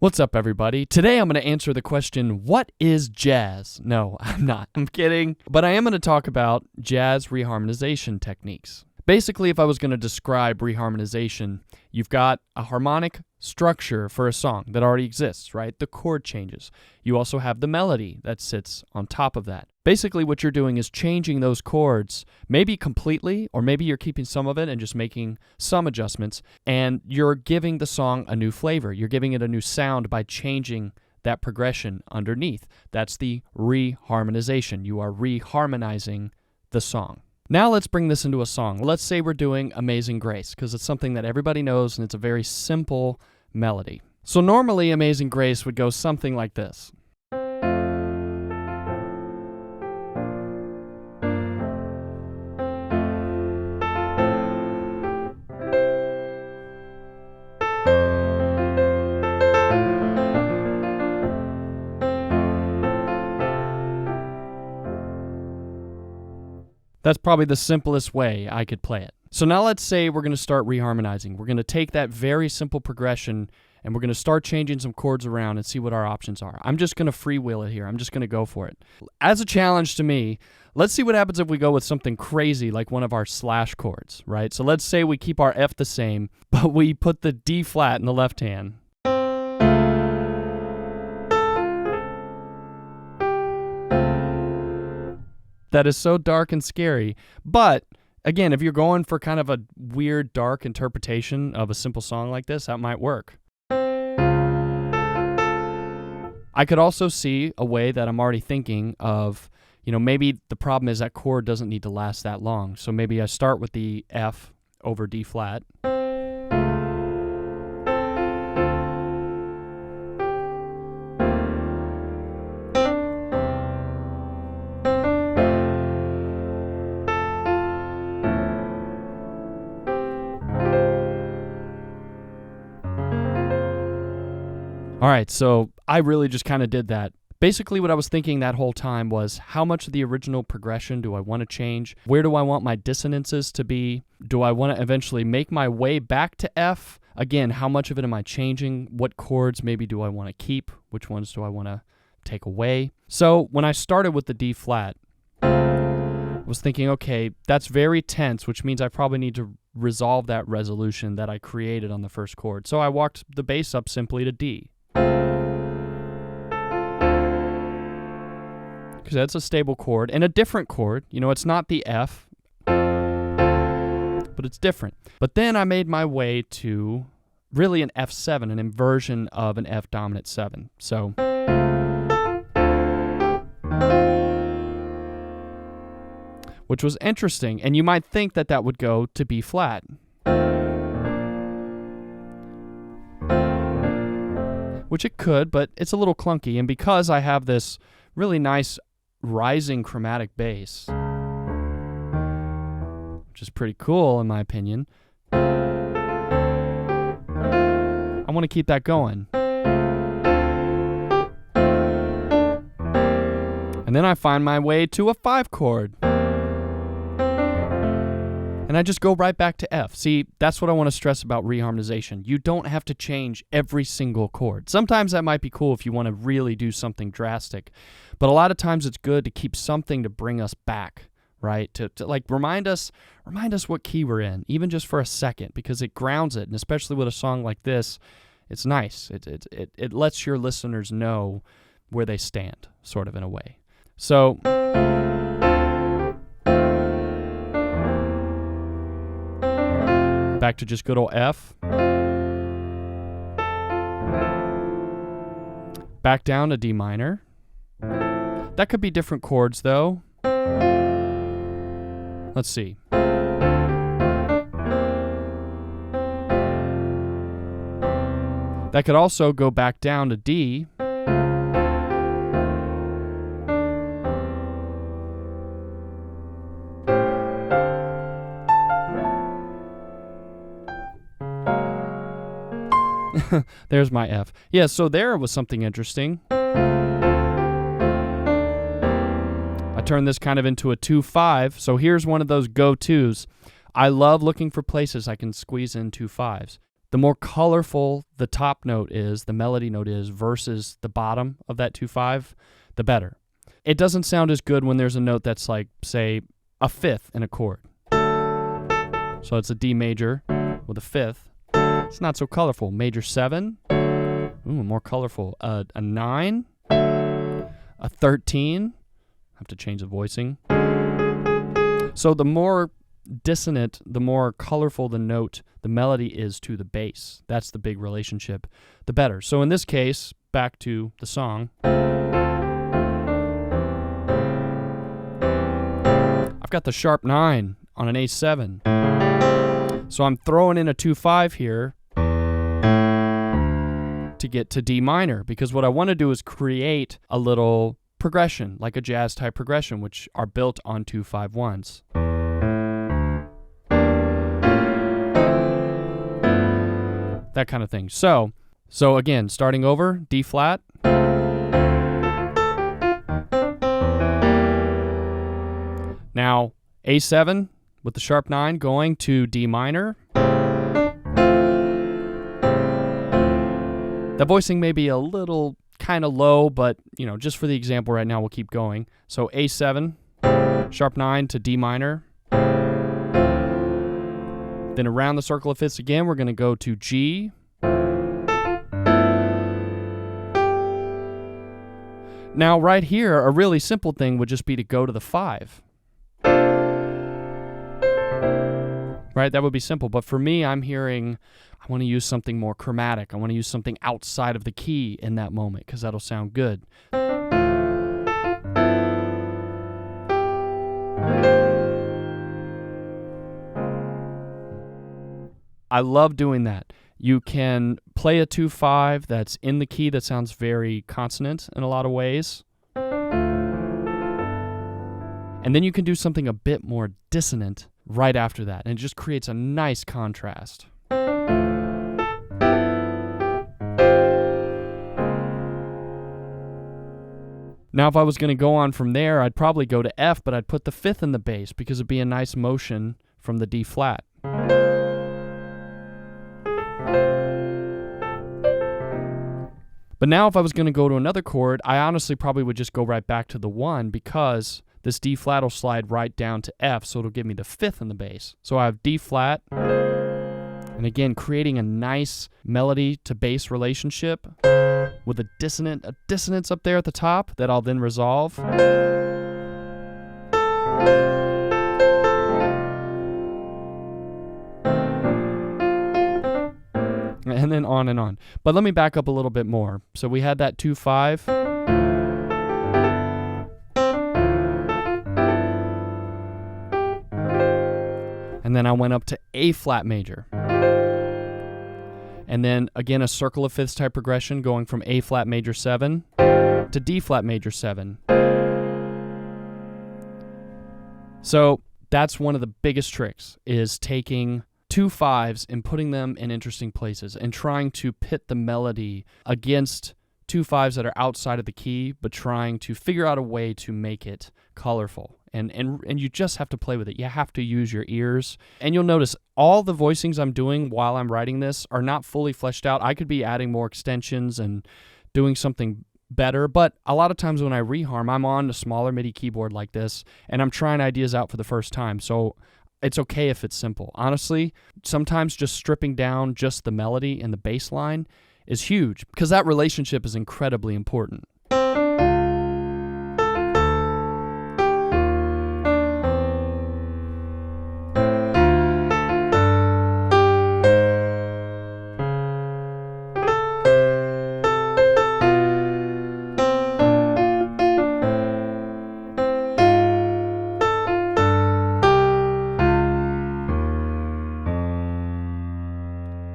What's up, everybody? Today I'm going to answer the question, what is jazz? No, I'm not. I'm kidding. But I am going to talk about jazz reharmonization techniques. Basically, if I was going to describe reharmonization, you've got a harmonic structure for a song that already exists, right? The chord changes. You also have the melody that sits on top of that. Basically, what you're doing is changing those chords, maybe completely, or maybe you're keeping some of it and just making some adjustments, and you're giving the song a new flavor. You're giving it a new sound by changing that progression underneath. That's the reharmonization. You are reharmonizing the song. Now let's bring this into a song. Let's say we're doing Amazing Grace, because it's something that everybody knows and it's a very simple melody. So normally Amazing Grace would go something like this. That's probably the simplest way I could play it. So now let's say we're going to start reharmonizing. We're going to take that very simple progression and we're going to start changing some chords around and see what our options are. I'm just going to freewheel it here. I'm just going to go for it. As a challenge to me, let's see what happens if we go with something crazy like one of our slash chords, right? So let's say we keep our F the same, but we put the D flat in the left hand. That is so dark and scary. But again, if you're going for kind of a weird, dark interpretation of a simple song like this, that might work. I could also see a way that I'm already thinking of, maybe the problem is that chord doesn't need to last that long. So maybe I start with the F over D flat. All right, so I really just kind of did that. Basically, what I was thinking that whole time was, how much of the original progression do I want to change? Where do I want my dissonances to be? Do I want to eventually make my way back to F? Again, how much of it am I changing? What chords maybe do I want to keep? Which ones do I want to take away? So when I started with the D flat, I was thinking, okay, that's very tense, which means I probably need to resolve that resolution that I created on the first chord. So I walked the bass up simply to D. Because that's a stable chord and a different chord. It's not the F, but it's different. But then I made my way to really an F7, an inversion of an F dominant 7. So which was interesting, and you might think that that would go to B flat. Which it could, but it's a little clunky, and because I have this really nice rising chromatic bass, which is pretty cool in my opinion, I want to keep that going. And then I find my way to a 5 chord. And I just go right back to F. See, that's what I want to stress about reharmonization. You don't have to change every single chord. Sometimes that might be cool if you want to really do something drastic. But a lot of times it's good to keep something to bring us back, right? To remind us what key we're in, even just for a second, because it grounds it. And especially with a song like this, it's nice. It lets your listeners know where they stand, sort of in a way. So back to just good old F. Back down to D minor. That could be different chords though. Let's see. That could also go back down to D. There's my F. Yeah, so there was something interesting. I turned this kind of into a 2-5, so here's one of those go-tos. I love looking for places I can squeeze in 2 5s. the more colorful the top note is, the melody note is, versus the bottom of that 2/5, the better. It doesn't sound as good when there's a note that's like, say, a fifth in a chord. So it's a D major with a fifth. It's not so colorful. Major 7, ooh, more colorful. A 9, a 13. I have to change the voicing. So the more dissonant, the more colorful the note, the melody is to the bass. That's the big relationship, the better. So in this case, back to the song. I've got the sharp 9 on an A7. So I'm throwing in a 2/5 here to get to D minor, because what I want to do is create a little progression, like a jazz type progression, which are built on 2/5-1s. That kind of thing. So again, starting over, D flat. Now, A7 with the sharp 9 going to D minor. The voicing may be a little kind of low, but just for the example right now, we'll keep going. So A7, sharp 9 to D minor. Then around the circle of fifths again, we're going to go to G. Now right here, a really simple thing would just be to go to the 5. Right, that would be simple. But for me, I'm hearing, I want to use something more chromatic. I want to use something outside of the key in that moment, because that'll sound good. I love doing that. You can play a 2/5 that's in the key that sounds very consonant in a lot of ways. And then you can do something a bit more dissonant right after that, and it just creates a nice contrast. Now, if I was going to go on from there, I'd probably go to F, but I'd put the fifth in the bass because it'd be a nice motion from the D flat. But now if I was going to go to another chord, I honestly probably would just go right back to the 1, because this D flat will slide right down to F, so it'll give me the fifth in the bass. So I have D flat, and again, creating a nice melody to bass relationship with a dissonance up there at the top that I'll then resolve. And then on and on. But let me back up a little bit more. So we had that 2/5. And then I went up to A flat major. And then again, a circle of fifths type progression going from A flat major 7 to D flat major 7. So that's one of the biggest tricks, is taking 2/5s and putting them in interesting places and trying to pit the melody against 2/5s that are outside of the key, but trying to figure out a way to make it colorful. And you just have to play with it. You have to use your ears. And you'll notice all the voicings I'm doing while I'm writing this are not fully fleshed out. I could be adding more extensions and doing something better, but a lot of times when I reharm, I'm on a smaller MIDI keyboard like this, and I'm trying ideas out for the first time. So it's okay if it's simple. Honestly, sometimes just stripping down just the melody and the bass line is huge, because that relationship is incredibly important.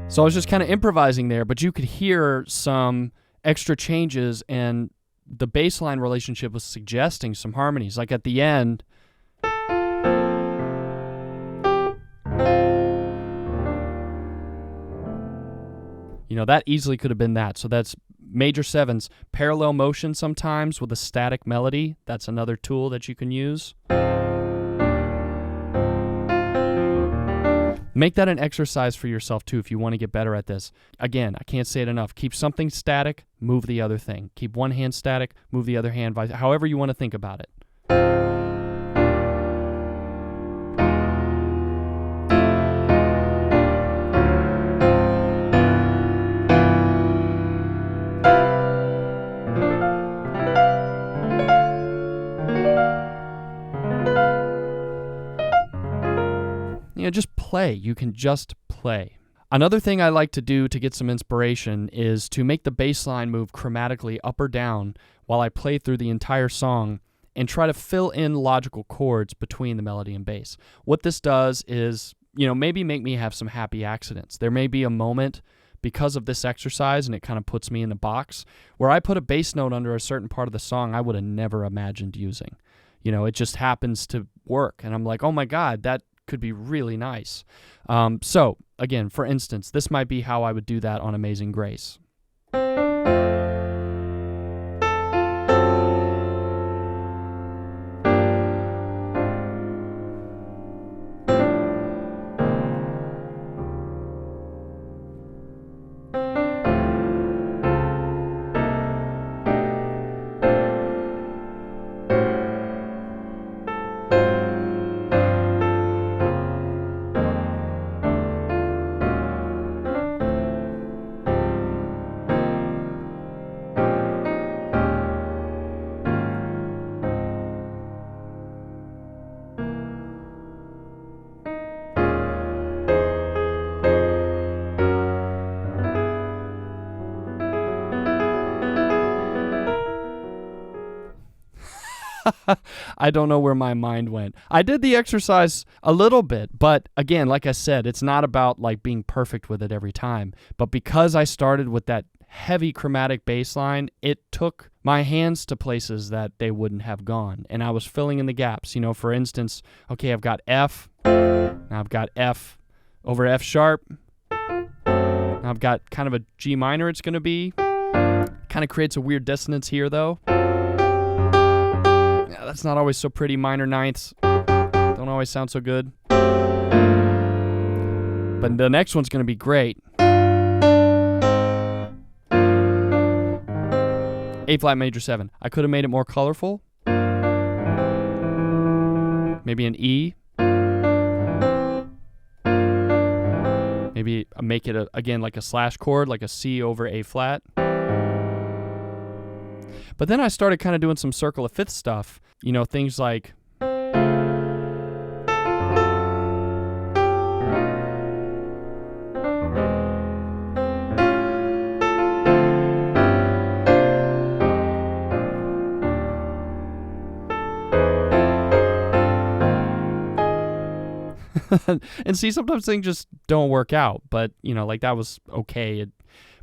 So I was just kind of improvising there, but you could hear some extra changes, and the bass line relationship was suggesting some harmonies. Like at the end, that easily could have been that. So that's major 7s, parallel motion sometimes with a static melody. That's another tool that you can use. Make that an exercise for yourself too if you want to get better at this. Again, I can't say it enough. Keep something static, move the other thing. Keep one hand static, move the other hand, however you want to think about it. Just play. You can just play. Another thing I like to do to get some inspiration is to make the bass line move chromatically up or down while I play through the entire song and try to fill in logical chords between the melody and bass. What this does is, maybe make me have some happy accidents. There may be a moment because of this exercise, and it kind of puts me in the box, where I put a bass note under a certain part of the song I would have never imagined using. It just happens to work, and I'm like, oh my God, that could be really nice. So, again, for instance, this might be how I would do that on Amazing Grace. I don't know where my mind went. I did the exercise a little bit, but again, like I said, it's not about like being perfect with it every time. But because I started with that heavy chromatic bass line, it took my hands to places that they wouldn't have gone. And I was filling in the gaps. For instance, okay, I've got F. Now I've got F over F sharp. Now I've got kind of a G minor it's going to be. Kind of creates a weird dissonance here, though. That's not always so pretty. Minor ninths don't always sound so good. But the next one's going to be great. A flat major 7. I could have made it more colorful. Maybe an E. Maybe make it, again, like a slash chord, like a C over A flat. But then I started kind of doing some circle of fifth stuff. Things like... and see, sometimes things just don't work out. But, like that was okay. It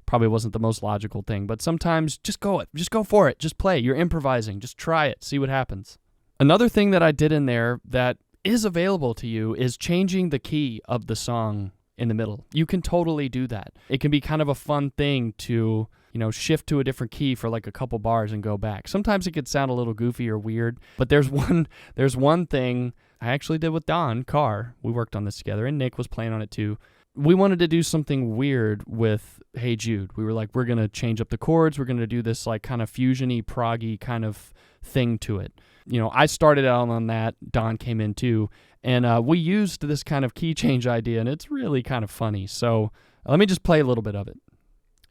probably wasn't the most logical thing, but sometimes just go for it. Just play. You're improvising. Just try it. See what happens. Another thing that I did in there that is available to you is changing the key of the song in the middle. You can totally do that. It can be kind of a fun thing to, shift to a different key for like a couple bars and go back. Sometimes it could sound a little goofy or weird, but there's one thing I actually did with Don Carr. We worked on this together, and Nick was playing on it too. We wanted to do something weird with Hey Jude. We were like, we're going to change up the chords. We're going to do this like kind of fusion-y, prog-y kind of thing to it. I started out on that. Don came in too. And we used this kind of key change idea, and it's really kind of funny. So let me just play a little bit of it.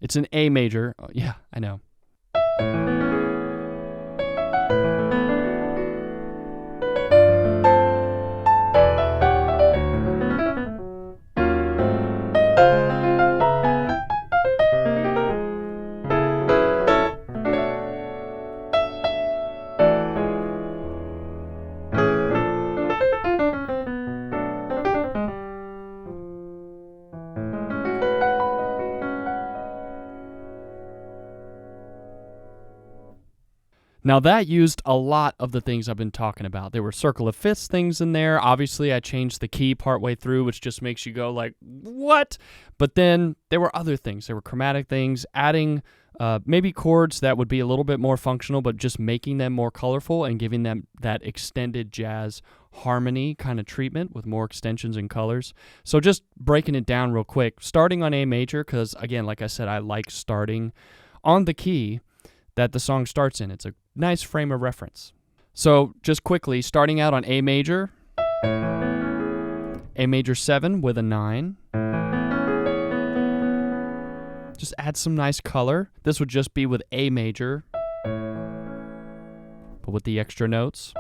It's an A major. Oh, yeah, I know. Now that used a lot of the things I've been talking about. There were circle of fifths things in there. Obviously, I changed the key partway through, which just makes you go like, what? But then there were other things. There were chromatic things, adding maybe chords that would be a little bit more functional, but just making them more colorful and giving them that extended jazz harmony kind of treatment with more extensions and colors. So just breaking it down real quick, starting on A major, because again, like I said, I like starting on the key that the song starts in. It's a nice frame of reference. So just quickly, starting out on A major 7 with a 9. Just add some nice color. This would just be with A major, but with the extra notes.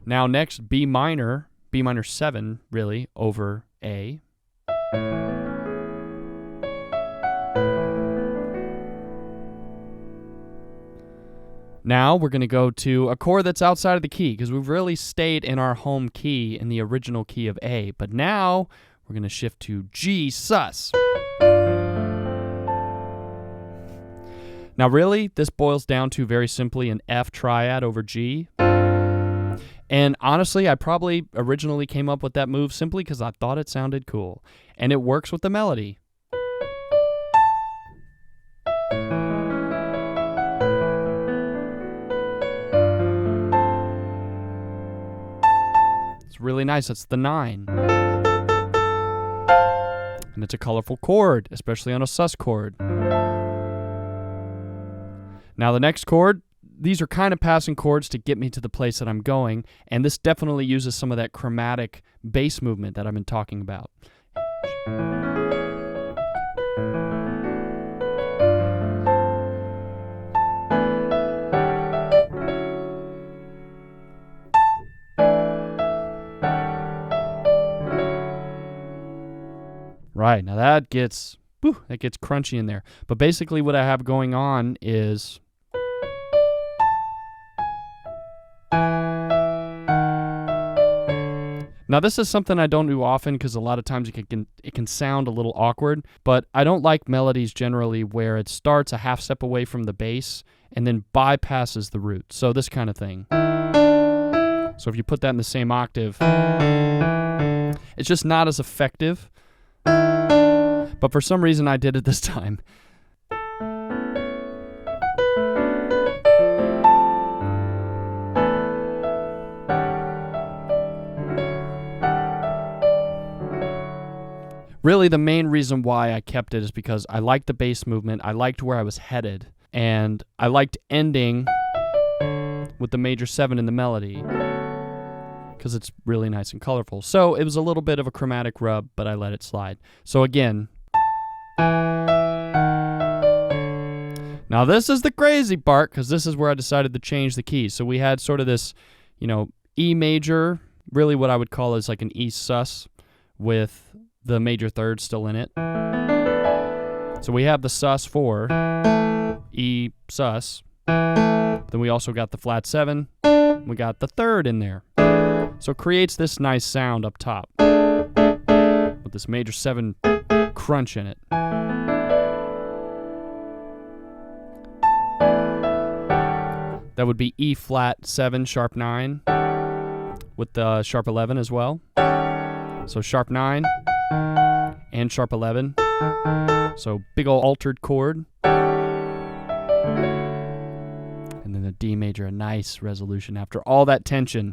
Now next, B minor 7 really, over A. Now we're going to go to a chord that's outside of the key, because we've really stayed in our home key in the original key of A. But now we're going to shift to G sus. Now really, this boils down to very simply an F triad over G. And honestly, I probably originally came up with that move simply because I thought it sounded cool. And it works with the melody. It's really nice. It's the 9. And it's a colorful chord, especially on a sus chord. Now the next chord, these are kind of passing chords to get me to the place that I'm going, and this definitely uses some of that chromatic bass movement that I've been talking about. Right, now that gets crunchy in there. But basically what I have going on is now this is something I don't do often because a lot of times it can sound a little awkward, but I don't like melodies generally where it starts a half step away from the bass and then bypasses the root. So this kind of thing. So if you put that in the same octave, it's just not as effective. But for some reason I did it this time. Really, the main reason why I kept it is because I liked the bass movement, I liked where I was headed, and I liked ending with the major 7 in the melody because it's really nice and colorful. So it was a little bit of a chromatic rub, but I let it slide. So again, now this is the crazy part because this is where I decided to change the key. So we had sort of this, E major, really what I would call is like an E sus with the major third still in it. So we have the sus 4, E sus. Then we also got the flat 7. We got the third in there. So it creates this nice sound up top with this major 7 crunch in it. That would be E flat 7 sharp 9 with the sharp 11 as well. So sharp 9 and sharp 11. So big ol' altered chord. And then the D major, a nice resolution after all that tension.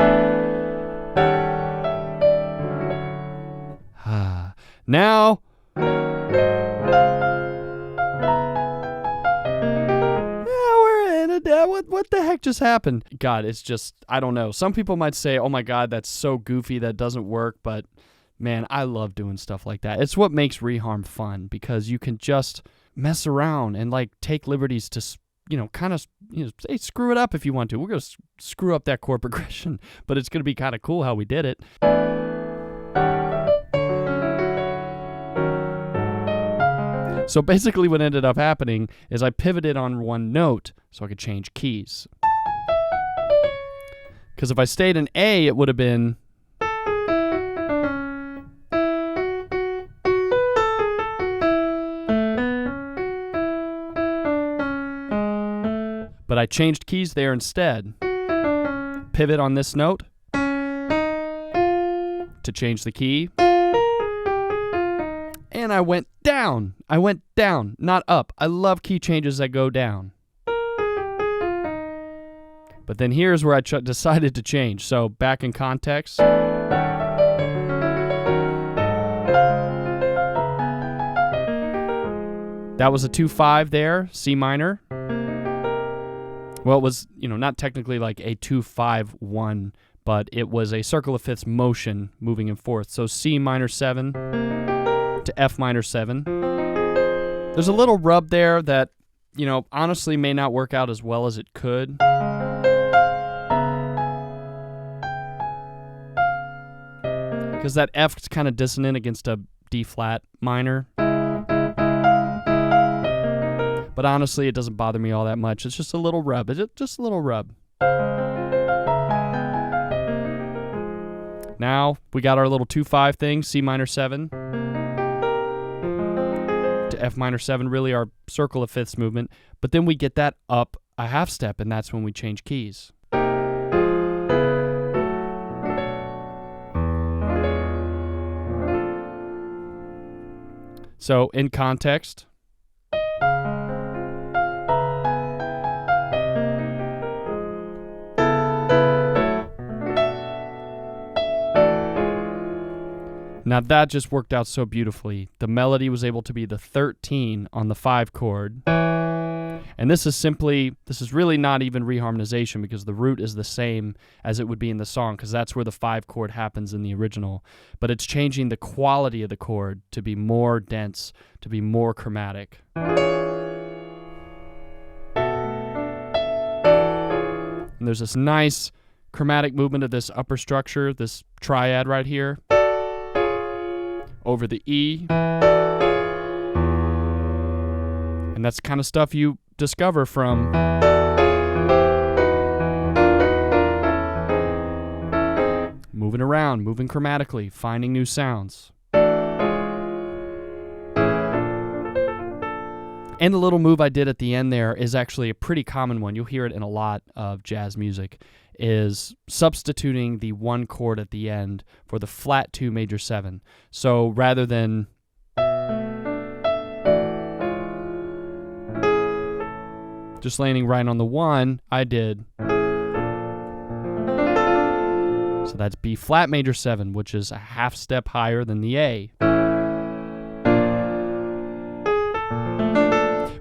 Now, we're in it. What the heck just happened? God, it's just, I don't know. Some people might say, oh my God, that's so goofy, that doesn't work, but man, I love doing stuff like that. It's what makes reharm fun because you can just mess around and like take liberties to, say screw it up if you want to. We're going to screw up that chord progression, but it's going to be kind of cool how we did it. So basically what ended up happening is I pivoted on one note so I could change keys. Because if I stayed in A, it would have been but I changed keys there instead. Pivot on this note to change the key. And I went down. Not up. I love key changes that go down. But But then here's where I decided to change. So back in context. That was a 2-5 there, C minor. Well, it was, not technically like a 2-5-1, but it was a circle of fifths motion moving and forth. So C minor 7 to F minor 7. There's a little rub there that, honestly may not work out as well as it could. Because that F is kind of dissonant against a D flat minor. But honestly, it doesn't bother me all that much. It's just a little rub. It's just a little rub. Now, we got our little 2-5 thing, C minor 7 to F minor 7, really our circle of fifths movement. But then we get that up a half step, and that's when we change keys. So, in context, now that just worked out so beautifully. The melody was able to be the 13 on the 5 chord. And this is really not even reharmonization because the root is the same as it would be in the song because that's where the 5 chord happens in the original. But it's changing the quality of the chord to be more dense, to be more chromatic. And there's this nice chromatic movement of this upper structure, this triad right here, over the E. And that's the kind of stuff you discover from moving around, moving chromatically, finding new sounds. And the little move I did at the end there is actually a pretty common one. You'll hear it in a lot of jazz music, is substituting the 1 chord at the end for the flat 2 major 7. So rather than just landing right on the 1, I did. So that's B flat major 7, which is a half step higher than the A.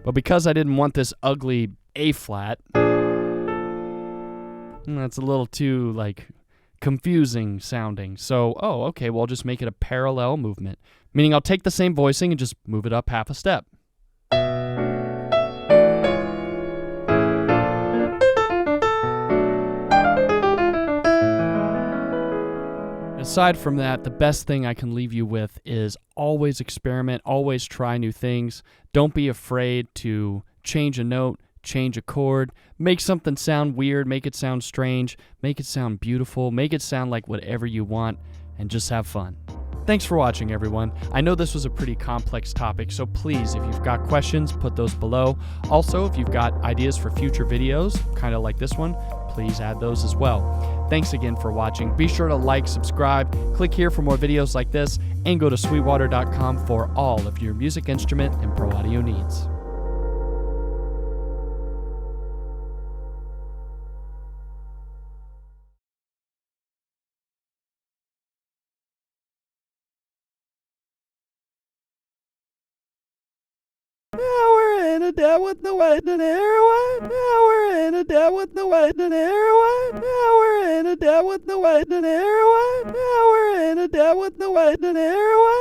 But because I didn't want this ugly A flat, that's a little too, confusing sounding. So, okay, well, I'll just make it a parallel movement. Meaning I'll take the same voicing and just move it up half a step. Aside from that, the best thing I can leave you with is always experiment, always try new things. Don't be afraid to change a note, change a chord, make something sound weird, make it sound strange, make it sound beautiful, make it sound like whatever you want, and just have fun. Thanks for watching, everyone. I know this was a pretty complex topic, so please, if you've got questions, put those below. Also, if you've got ideas for future videos, kind of like this one, please add those as well. Thanks again for watching. Be sure to like, subscribe, click here for more videos like this, and go to sweetwater.com for all of your music instrument and pro audio needs. Now we're in a dab with the wet and heroin. Now we're in a dab with the wet and heroin. Now we're in a dab with the wet and heroin. Now we're in a dab with the wet and heroin.